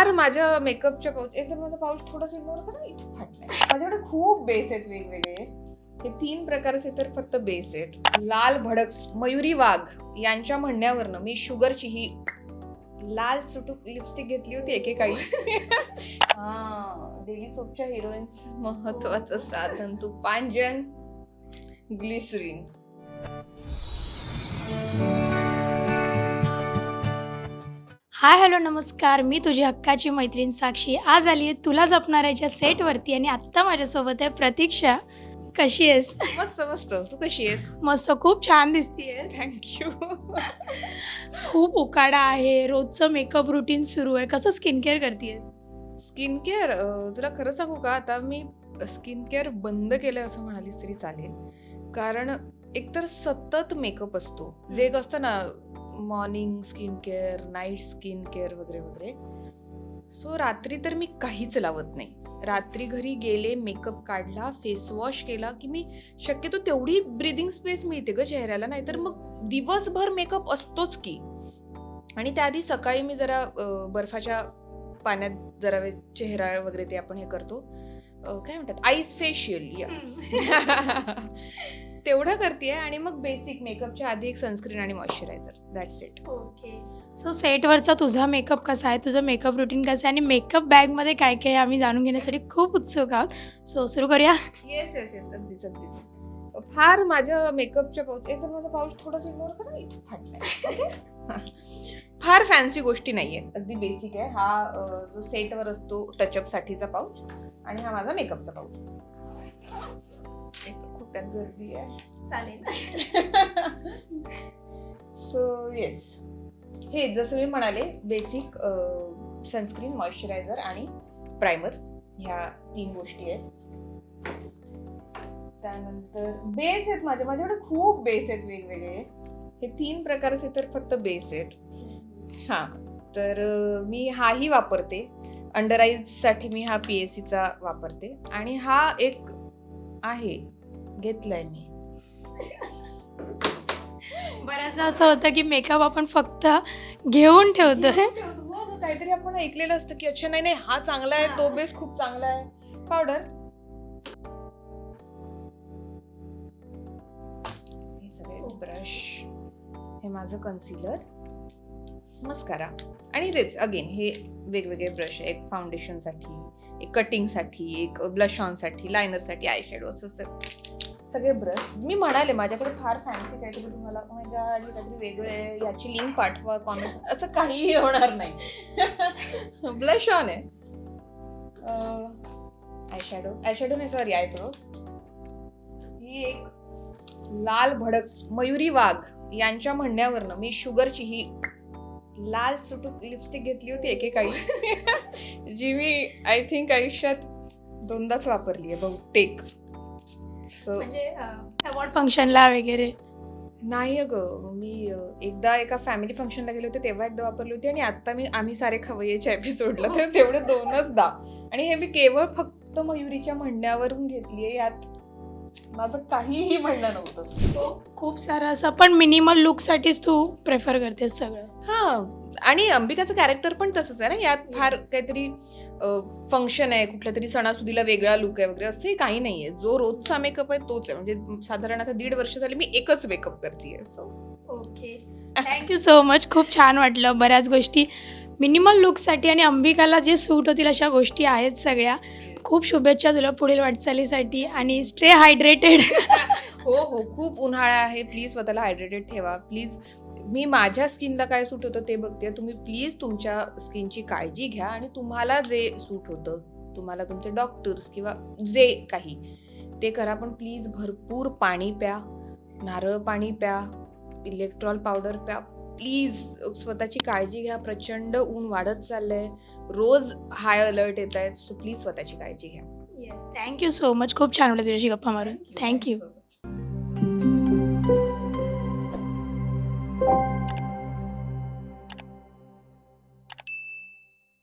फार माझ्या मेकअपच्या पाऊच एकदम माझा पाऊच थोडंसं इग्नोर करा, इथे फाटलाय. माझ्याकडे खूप बेस आहेत वेगवेगळे. हे 3 प्रकारचे तर फक्त बेस आहेत. लाल भडक मयुरी वाघ यांच्या म्हणण्यावरनं मी शुगरची ही लाल सुटूक लिपस्टिक घेतली होती एकेकाळी. डेली सोपच्या हिरोईन्स महत्वाचं साधन तू पांजन ग्लिसरीन. हाय हॅलो नमस्कार, मी तुझी हक्काची मैत्रीण साक्षी. आज आली आहे तुला जपणाऱ्याच्या सेटवरती आणि आत्ता माझ्यासोबत आहे प्रतीक्षा. कशी आहेस? मस्त मस्त. तू कशी आहेस? मस्त, खूप छान दिसतीयेस. थँक्यू. खूप उकाडा आहे, रोजचं मेकअप रुटीन सुरू आहे. कसं स्किन केअर करतेस? स्किन केअर तुला खरं सांगू का, आता मी स्किन केअर बंद केलं असं म्हणालीस तरी चालेल. कारण एकतर सतत मेकअप असतो, जे एक असतं ना morning skin care, night skin care वगैरे वगैरे. सो रात्री तर मी काहीच लावत नाही. रात्री घरी गेले, मेकअप काढला, फेस वॉश केला की मी शक्यतो तेवढी ब्रीदिंग स्पेस मिळते ग चेहऱ्याला, नाहीतर मग दिवसभर मेकअप असतोच की. आणि त्याआधी सकाळी मी जरा बर्फाच्या पाण्यात जरा वेळ चेहरा वगैरे ते आपण हे करतो, काय म्हणतात आईस फेशियल या. तेवढं करते आणि मग बेसिक मेकअपच्या आधी एक सनस्क्रीन आणि moisturiser, that's it. Okay. So सेटवरचा तुझा मेकअप कसा आहे, तुझं मेकअप रुटीन कसं आहे आणि मेकअप बॅगमध्ये काय काय आहे आम्ही जाणून घेण्यासाठी खूप उत्सुक आहोत. सो सुरू करूया. येस येस येस, अगदीच अगदीच. फार माझ्या मेकअपच्या पाऊच एकदम माझा पाऊच थोडंसं इग्नोर करा, इथे फाटलाय. फार फॅन्सी गोष्टी नाही आहेत, अगदी बेसिक आहे. हा जो सेटवर असतो टचअप साठीचा पाऊच आणि हा माझा मेकअपचा पाऊच. एक तर खूप त्यात गर्दी आहे. चालेल. सो येस, हे जसं मी म्हणाले बेसिक सनस्क्रीन, मॉइश्चरायझर आणि प्रायमर, ह्या 3 गोष्टी आहेत. त्यानंतर बेस आहेत माझ्याकडे खूप बेस आहेत वेगवेगळे. हे 3 प्रकारचे तर फक्त बेस आहेत. हां, तर मी हाही वापरते. अंडर आईजसाठी मी हा PACचा वापरते आणि हा एक आहे घेतलाय मी. बऱ्याचदा असं होतं की मेकअप आपण फक्त घेऊन ठेवतो. हो, काहीतरी आपण ऐकलेलं असतं की अच्छा नाही हा चांगला आहे, तो बेस खूप चांगला आहे. पावडर, हे सगळे ब्रश, हे माझं कन्सिलर, मस्कारा आणि तेच अगेन हे वेगवेगळे ब्रश. एक फाउंडेशनसाठी, एक कटिंगसाठी, एक ब्लश ऑनसाठी, लायनरसाठी, आय शॅडो, असं सगळे ब्रश. मी म्हणाले माझ्याकडे फार फॅन्सी काहीतरी तुम्हाला काहीतरी वेगळं आहे, याची लिंक पाठवा कॉमेंट, असं काहीही होणार नाही. ब्लश ऑन आहे, आय शॅडो नाही सॉरी, आयब्रोज. ही एक लाल भडक मयुरी वाघ यांच्या म्हणण्यावरनं मी शुगरची ही लाल सुटूक लिपस्टिक घेतली होती एकेकाळी. जी मी आय थिंक आयुष्यात 2दाच वापरली आहे बहुतेक. सो म्हणजे अवॉर्ड फंक्शनला वगैरे नाही अगं, मी एकदा एका फॅमिली फंक्शनला गेले होते तेव्हा एकदा वापरली होती आणि आता मी आम्ही सारे खवय्येच्या एपिसोडला तर तेवढे 2दा. आणि हे मी केवळ फक्त मयुरीच्या म्हणण्यावरून घेतलीये, यात माझं काहीही म्हणणं नव्हतं. खूप सारं असं पण मिनिमल लुकसाठीच तू प्रेफर करतेस सगळं. हा, आणि अंबिकाचं कॅरेक्टर पण तसंच आहे ना, यात फार काहीतरी फंक्शन आहे, कुठल्या तरी सणासुदीला वेगळा लुक आहे वगैरे असंही काही नाहीये. जो रोजचा मेकअप आहे तोच आहे. म्हणजे साधारण आता 1.5 वर्ष झाली मी एकच मेकअप करतेय. So okay, thank you so much. खूप छान वाटलं. बऱ्याच गोष्टी मिनिमल लुकसाठी आणि अंबिकाला जे सूट होतील अशा गोष्टी आहेत सगळ्या. खूप शुभेच्छा तुला पुढील वाटचालीसाठी आणि स्टे हायड्रेटेड. हो हो, खूप उन्हाळा आहे, प्लीज स्वतःला हायड्रेटेड ठेवा प्लीज. मी माझ्या स्किनला काय सूट होतं ते बघते. तुम्ही प्लीज तुमच्या स्किनची काळजी घ्या आणि तुम्हाला जे सूट होतं, तुम्हाला तुमचे डॉक्टर्स किंवा जे काही ते करा. पण प्लीज भरपूर पाणी प्या, नारळ पाणी प्या, इलेक्ट्रॉल पावडर प्या. प्लीज स्वतःची काळजी घ्या. प्रचंड ऊन वाढत चाललंय, रोज हाय अलर्ट येत आहेत. सो प्लीज स्वतःची काळजी घ्या. Yes, thank you so much. खूप छान वाटलं तुझ्याशी गप्पा मारून. थँक्यू.